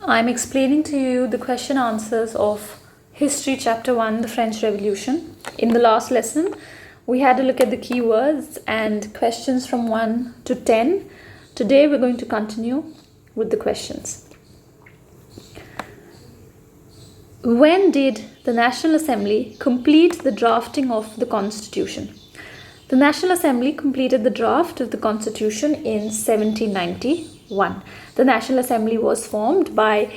I'm explaining to you the question answers of History Chapter 1, the French Revolution. In the last lesson, we had a look at the keywords and questions from 1 to 10. Today, we're going to continue with the questions. When did the National Assembly complete the drafting of the Constitution? The National Assembly completed the draft of the Constitution in 1791. The National Assembly was formed by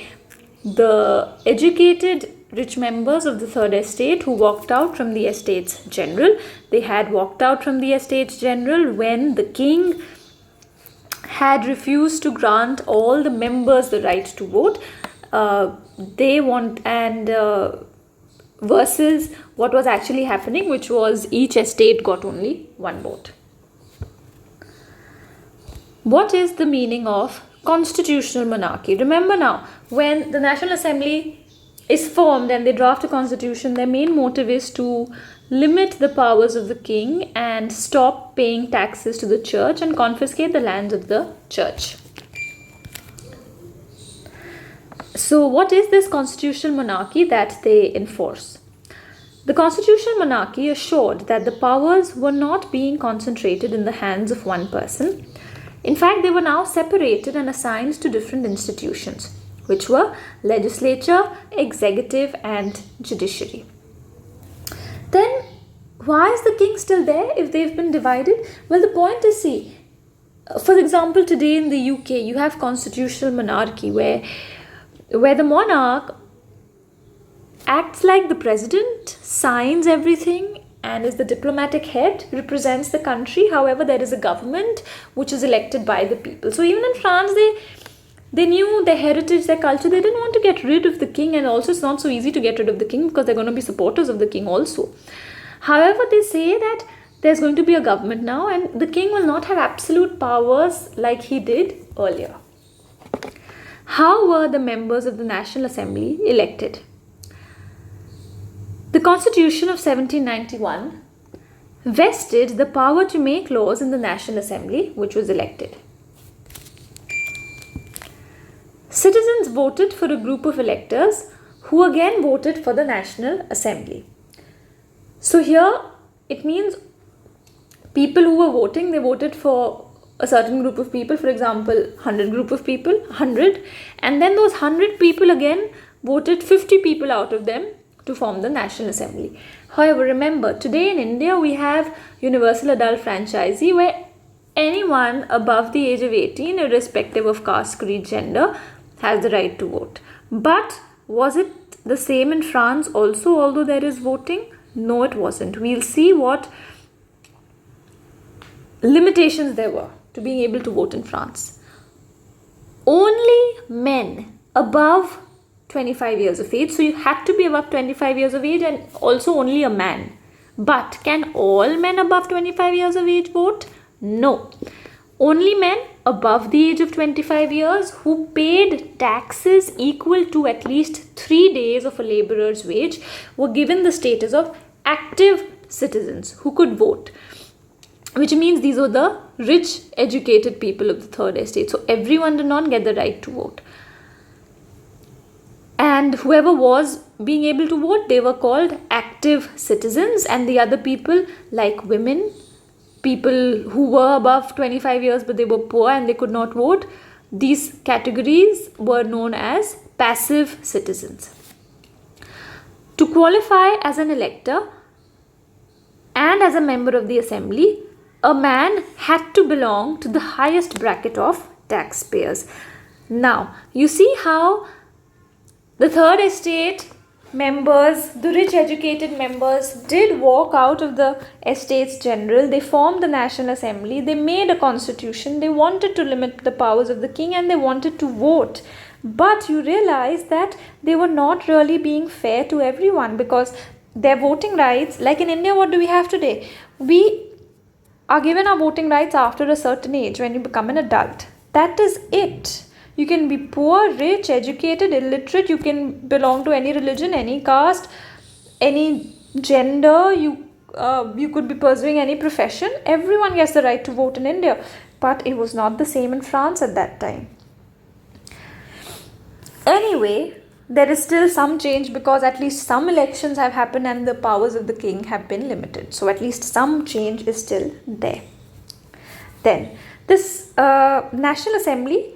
the educated rich members of the Third Estate who walked out from the Estates General. They had walked out from the Estates General when the king had refused to grant all the members the right to vote. Versus what was actually happening, which was each estate got only one vote. What is the meaning of constitutional monarchy? Remember now, when the National Assembly is formed and they draft a constitution, their main motive is to limit the powers of the king and stop paying taxes to the church and confiscate the lands of the church. So what is this constitutional monarchy that they enforce? The constitutional monarchy assured that the powers were not being concentrated in the hands of one person. In fact, they were now separated and assigned to different institutions, which were legislature, executive, and judiciary. Then, why is the king still there if they've been divided? Well, the point is, see, for example, today in the UK, you have constitutional monarchy where the monarch acts like the president, signs everything, and is the diplomatic head, represents the country. However, there is a government which is elected by the people. So even in France, they knew their heritage, their culture. They didn't want to get rid of the king, and also it's not so easy to get rid of the king because they're going to be supporters of the king also. However, they say that there's going to be a government now, and the king will not have absolute powers like he did earlier. How were the members of the National Assembly elected? The Constitution of 1791 vested the power to make laws in the National Assembly, which was elected. Citizens voted for a group of electors who again voted for the National Assembly. So here it means people who were voting, they voted for a certain group of people, for example, 100 group of people, 100, and then those 100 people again voted 50 people out of them to form the National Assembly. However, remember, today in India we have universal adult franchise where anyone above the age of 18, irrespective of caste, creed, gender, has the right to vote. But was it the same in France also, although there is voting? No, it wasn't. We'll see what limitations there were to being able to vote in France. Only men above 25 years of age, so you had to be above 25 years of age and also only a man. But can all men above 25 years of age vote? No. Only men above the age of 25 years who paid taxes equal to at least 3 days of a laborer's wage were given the status of active citizens who could vote. Which means these were the rich, educated people of the Third Estate. So everyone did not get the right to vote. And whoever was being able to vote, they were called active citizens. And the other people, like women, people who were above 25 years but they were poor and they could not vote, these categories were known as passive citizens. To qualify as an elector and as a member of the assembly, a man had to belong to the highest bracket of taxpayers. Now, you see how the Third Estate members, the rich educated members, did walk out of the Estates General. They formed the National Assembly. They made a constitution. They wanted to limit the powers of the king and they wanted to vote. But you realize that they were not really being fair to everyone because their voting rights, like in India, what do we have today? We are given our voting rights after a certain age when you become an adult. That is it. You can be poor, rich, educated, illiterate. You can belong to any religion, any caste, any gender. You could be pursuing any profession. Everyone gets the right to vote in India. But it was not the same in France at that time. Anyway, there is still some change because at least some elections have happened and the powers of the king have been limited. So at least some change is still there. Then this National Assembly,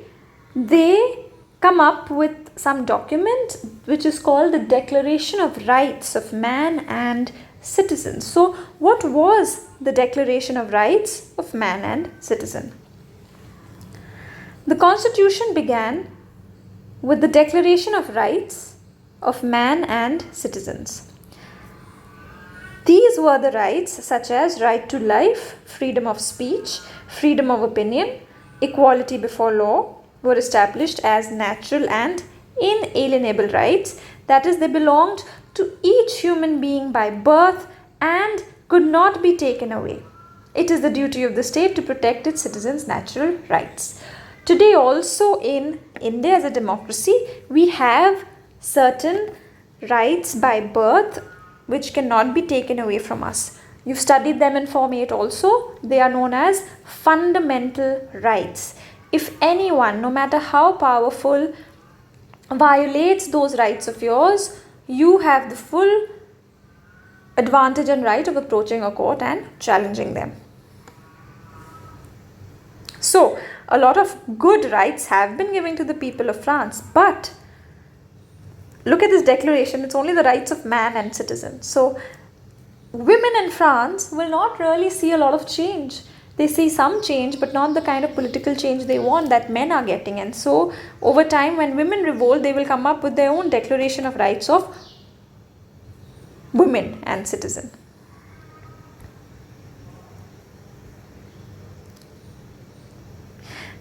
they come up with some document which is called the Declaration of Rights of Man and Citizen. So what was the Declaration of Rights of Man and Citizen? The Constitution began with the Declaration of Rights of Man and Citizens. These were the rights such as right to life, freedom of speech, freedom of opinion, equality before law were established as natural and inalienable rights. That is, they belonged to each human being by birth and could not be taken away. It is the duty of the state to protect its citizens' natural rights. Today also in India as a democracy, we have certain rights by birth which cannot be taken away from us. You've studied them in Form 8 also. They are known as fundamental rights. If anyone, no matter how powerful, violates those rights of yours, you have the full advantage and right of approaching a court and challenging them. So, a lot of good rights have been given to the people of France, but look at this declaration, it's only the rights of man and citizen. So, women in France will not really see a lot of change. They see some change, but not the kind of political change they want that men are getting. And so, over time, when women revolt, they will come up with their own declaration of rights of women and citizen.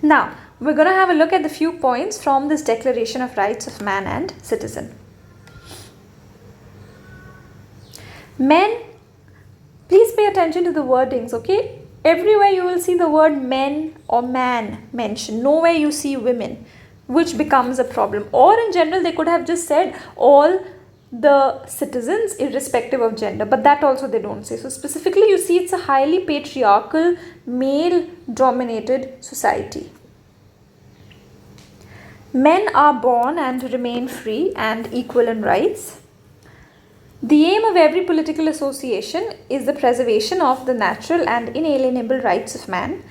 Now, we're going to have a look at the few points from this Declaration of Rights of Man and Citizen. Men, please pay attention to the wordings, okay? Everywhere you will see the word men or man mentioned. Nowhere you see women, which becomes a problem. Or in general, they could have just said all the citizens irrespective of gender, but that also they don't say. So specifically you see it's a highly patriarchal, male dominated society. Men are born and remain free and equal in rights. The aim of every political association is the preservation of the natural and inalienable rights of man.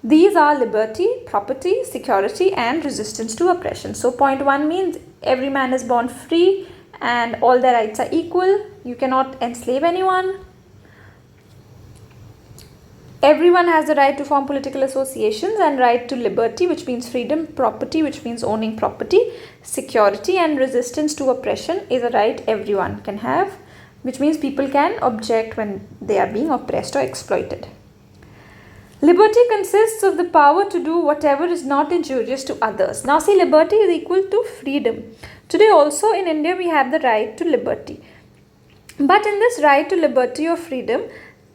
These are liberty, property, security and resistance to oppression. So point 1 means every man is born free and all their rights are equal. You cannot enslave anyone. Everyone has the right to form political associations and right to liberty, which means freedom, property, which means owning property, security and resistance to oppression is a right everyone can have, which means people can object when they are being oppressed or exploited. Liberty consists of the power to do whatever is not injurious to others. Now see, liberty is equal to freedom. Today also in India we have the right to liberty. But in this right to liberty or freedom,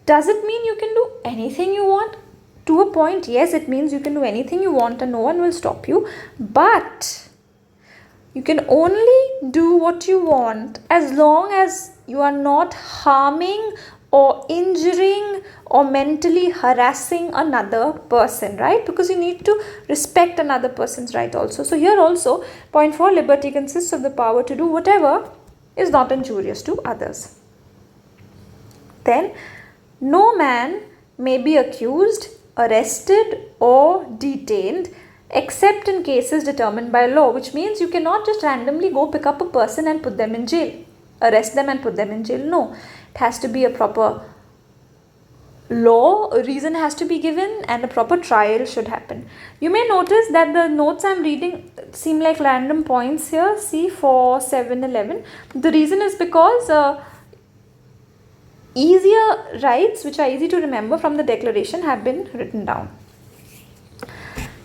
does it mean you can do anything you want? To a point, yes, it means you can do anything you want and no one will stop you. But you can only do what you want as long as you are not harming or injuring or mentally harassing another person, right? Because you need to respect another person's right also. So here also, point 4, liberty consists of the power to do whatever is not injurious to others. Then, no man may be accused, arrested or detained except in cases determined by law, which means you cannot just randomly go pick up a person and put them in jail, arrest them and put them in jail. No, it has to be a proper law, a reason has to be given and a proper trial should happen. You may notice that the notes I'm reading seem like random points here, see 4, 7, 11. The reason is because easier rights which are easy to remember from the declaration have been written down.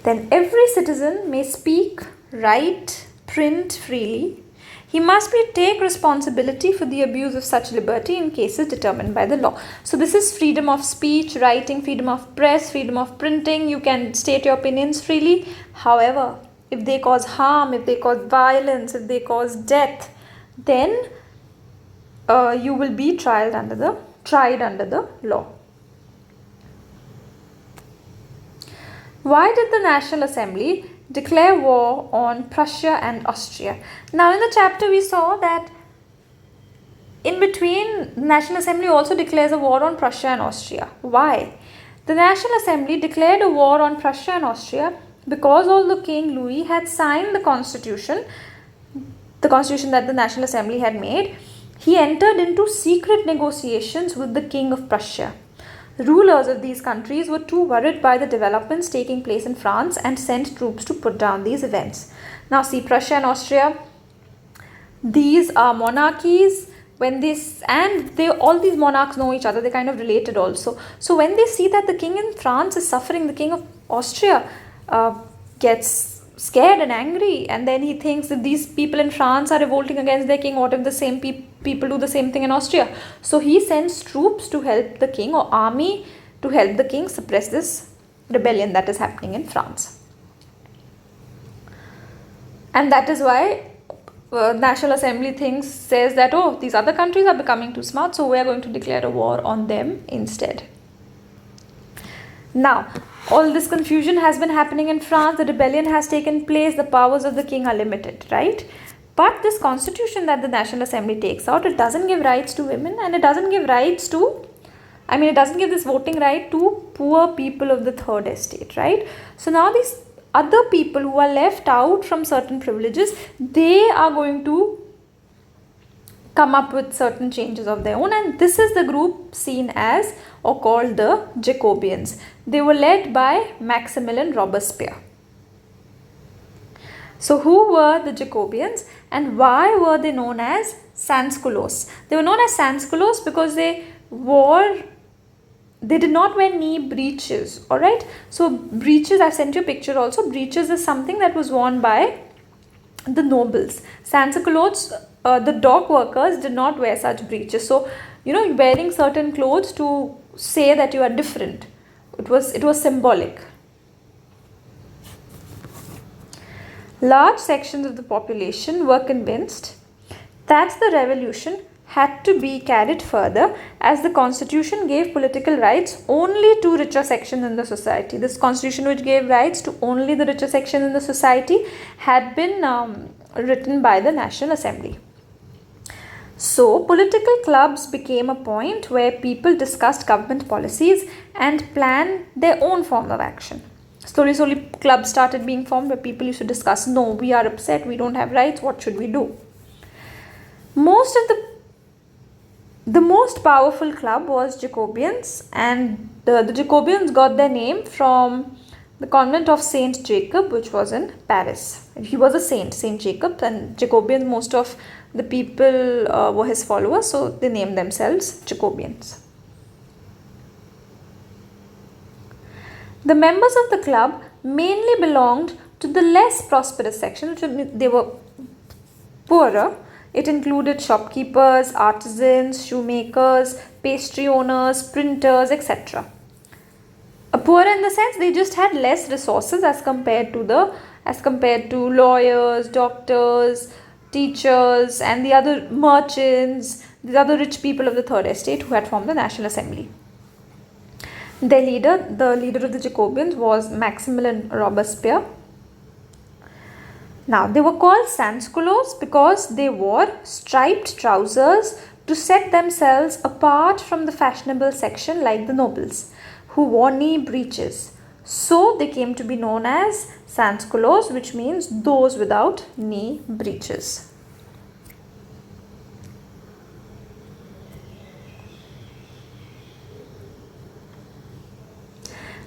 Then every citizen may speak, write, print freely. He must take responsibility for the abuse of such liberty in cases determined by the law. So this is freedom of speech, writing, freedom of press, freedom of printing. You can state your opinions freely. However, if they cause harm, if they cause violence, if they cause death, then you will be tried under the law. Why did the National Assembly declare war on Prussia and Austria. Now, in the chapter, we saw that in between, the National Assembly also declares a war on Prussia and Austria. Why? The National Assembly declared a war on Prussia and Austria because although King Louis had signed the constitution that the National Assembly had made, he entered into secret negotiations with the King of Prussia. Rulers of these countries were too worried by the developments taking place in France and sent troops to put down these events. Now see, Prussia and Austria, these are monarchies. When all these monarchs know each other, they kind of related also. So when they see that the king in France is suffering, the king of Austria gets scared and angry, and then he thinks that these people in France are revolting against their king. What if the same people do the same thing in Austria? So he sends troops to help the king, or army to help the king suppress this rebellion that is happening in France. And that is why National Assembly says that, oh, these other countries are becoming too smart, so we are going to declare a war on them instead. Now, all this confusion has been happening in France, the rebellion has taken place, the powers of the king are limited, right? But this constitution that the National Assembly takes out, it doesn't give rights to women, and it doesn't give rights to, it doesn't give this voting right to poor people of the third estate, right? So now these other people who are left out from certain privileges, they are going to come up with certain changes of their own, and this is the group seen as or called the Jacobins. They were led by Maximilian Robespierre. So who were the Jacobins and why were they known as sans-culottes? They were known as sans-culottes because they did not wear knee breeches, alright. So breeches, I sent you a picture also. Breeches is something that was worn by the nobles. Sans-culottes, the dock workers did not wear such breeches. So, wearing certain clothes to say that you are different. It was symbolic. Large sections of the population were convinced that the revolution had to be carried further, as the constitution gave political rights only to richer sections in the society. This constitution, which gave rights to only the richer section in the society, had been written by the National Assembly. So political clubs became a point where people discussed government policies and planned their own form of action. Slowly clubs started being formed where people used to discuss, no, we are upset, we don't have rights, what should we do? The most powerful club was Jacobins, and the Jacobins got their name from the convent of Saint Jacob, which was in Paris. He was a saint, Saint Jacob, and Jacobins, most of the people were his followers, so they named themselves Jacobins. The members of the club mainly belonged to the less prosperous section, which they were poorer. It included shopkeepers, artisans, shoemakers, pastry owners, printers, etc. Poorer in the sense they just had less resources as compared to lawyers, doctors, teachers, and the other merchants, the other rich people of the third estate who had formed the National Assembly. Their leader, the leader of the Jacobins, was Maximilian Robespierre. Now, they were called sans-culottes because they wore striped trousers to set themselves apart from the fashionable section like the nobles, who wore knee breeches. So, they came to be known as sans-culottes, which means those without knee breeches.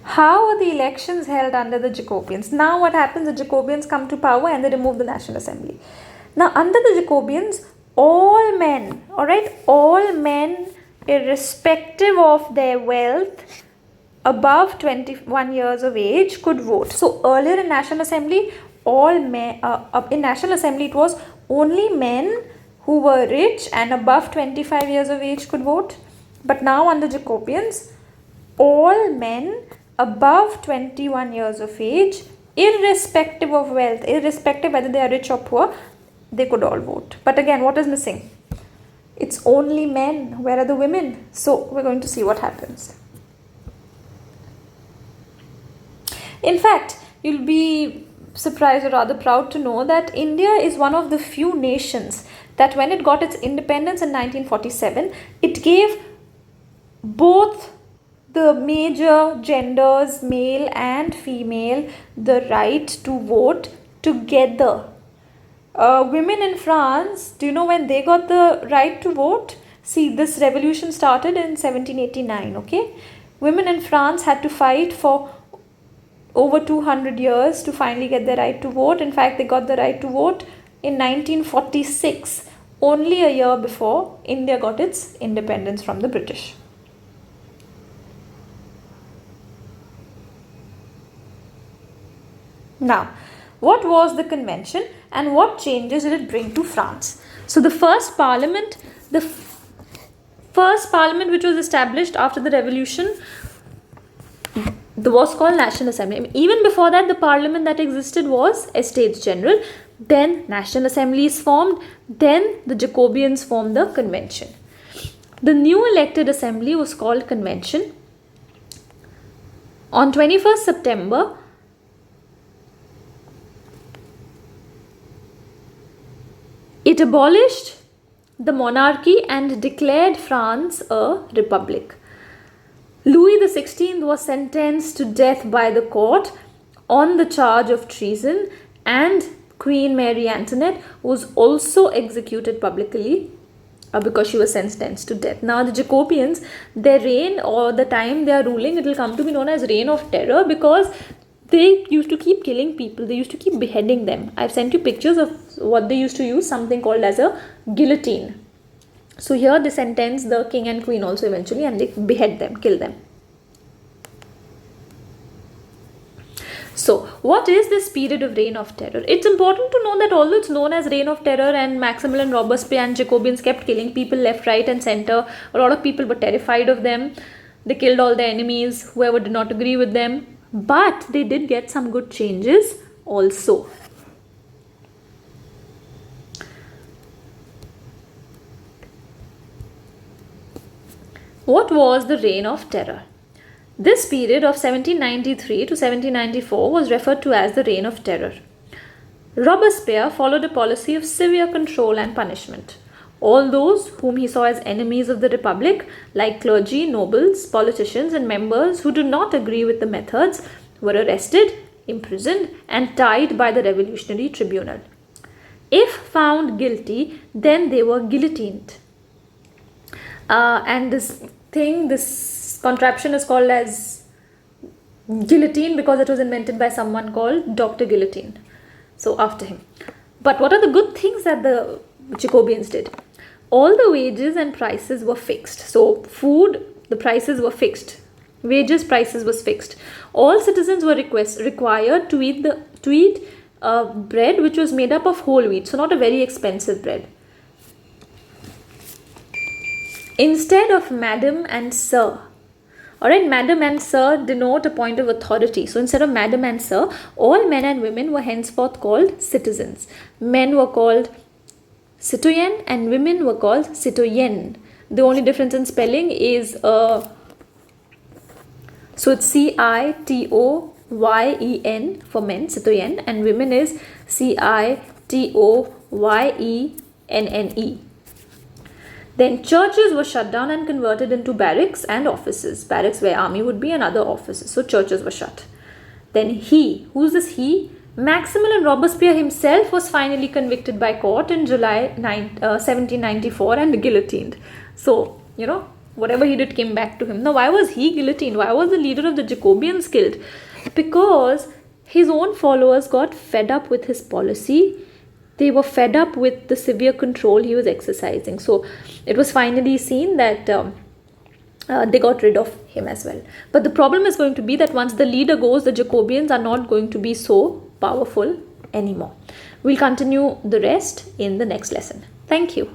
How are the elections held under the Jacobins? Now what happens, the Jacobins come to power and they remove the National Assembly. Now under the Jacobins, all men, irrespective of their wealth, above 21 years of age could vote. So earlier in National Assembly, it was only men who were rich and above 25 years of age could vote. But now under Jacobins, all men above 21 years of age, irrespective of wealth, irrespective whether they are rich or poor, they could all vote. But again, what is missing? It's only men. Where are the women? So we're going to see what happens. In fact, you'll be surprised or rather proud to know that India is one of the few nations that when it got its independence in 1947, it gave both the major genders, male and female, the right to vote together. Women in France, do you know when they got the right to vote? See, this revolution started in 1789, okay? Women in France had to fight for over 200 years to finally get the right to vote. In fact, they got the right to vote in 1946, only a year before India got its independence from the British. Now, what was the convention and what changes did it bring to France? So the first parliament which was established after the revolution was called National Assembly. Even before that, the parliament that existed was Estates General. Then National Assembly is formed. Then the Jacobins formed the convention. The new elected assembly was called convention. On 21st September, it abolished the monarchy and declared France a republic. Louis XVI was sentenced to death by the court on the charge of treason, and Queen Mary Antoinette was also executed publicly because she was sentenced to death. Now the Jacobins, their reign or the time they are ruling, it will come to be known as Reign of Terror because they used to keep killing people. They used to keep beheading them. I've sent you pictures of what they used to use, something called as a guillotine. So here they sentence the king and queen also eventually, and they behead them, kill them. So what is this period of Reign of Terror? It's important to know that although it's known as Reign of Terror and Maximilian Robespierre and Jacobins kept killing people left, right and center, a lot of people were terrified of them. They killed all their enemies, whoever did not agree with them. But they did get some good changes also. What was the Reign of Terror? This period of 1793 to 1794 was referred to as the Reign of Terror. Robespierre followed a policy of severe control and punishment. All those whom he saw as enemies of the Republic, like clergy, nobles, politicians and members who did not agree with the methods, were arrested, imprisoned and tried by the Revolutionary Tribunal. If found guilty, then they were guillotined. And this contraption is called as guillotine because it was invented by someone called Dr. Guillotine. So after him. But what are the good things that the Jacobins did? All the wages and prices were fixed. So food, the prices were fixed. Wages, prices was fixed. All citizens were required to eat bread which was made up of whole wheat. So not a very expensive bread. Instead of madam and sir. Alright, madam and sir denote a point of authority. So instead of madam and sir, all men and women were henceforth called citizens. Men were called citoyen and women were called citoyenne. The only difference in spelling is so it's C-I-T-O-Y-E-N for men, citoyen, and women is C-I-T-O-Y-E-N-N-E. Then churches were shut down and converted into barracks and offices. Barracks where army would be and other offices. So churches were shut. Then who's this he? Maximilian Robespierre himself was finally convicted by court in July 1794 and guillotined. So, whatever he did came back to him. Now, why was he guillotined? Why was the leader of the Jacobins killed? Because his own followers got fed up with his policy. They were fed up with the severe control he was exercising. So it was finally seen that they got rid of him as well. But the problem is going to be that once the leader goes, the Jacobins are not going to be so powerful anymore. We'll continue the rest in the next lesson. Thank you.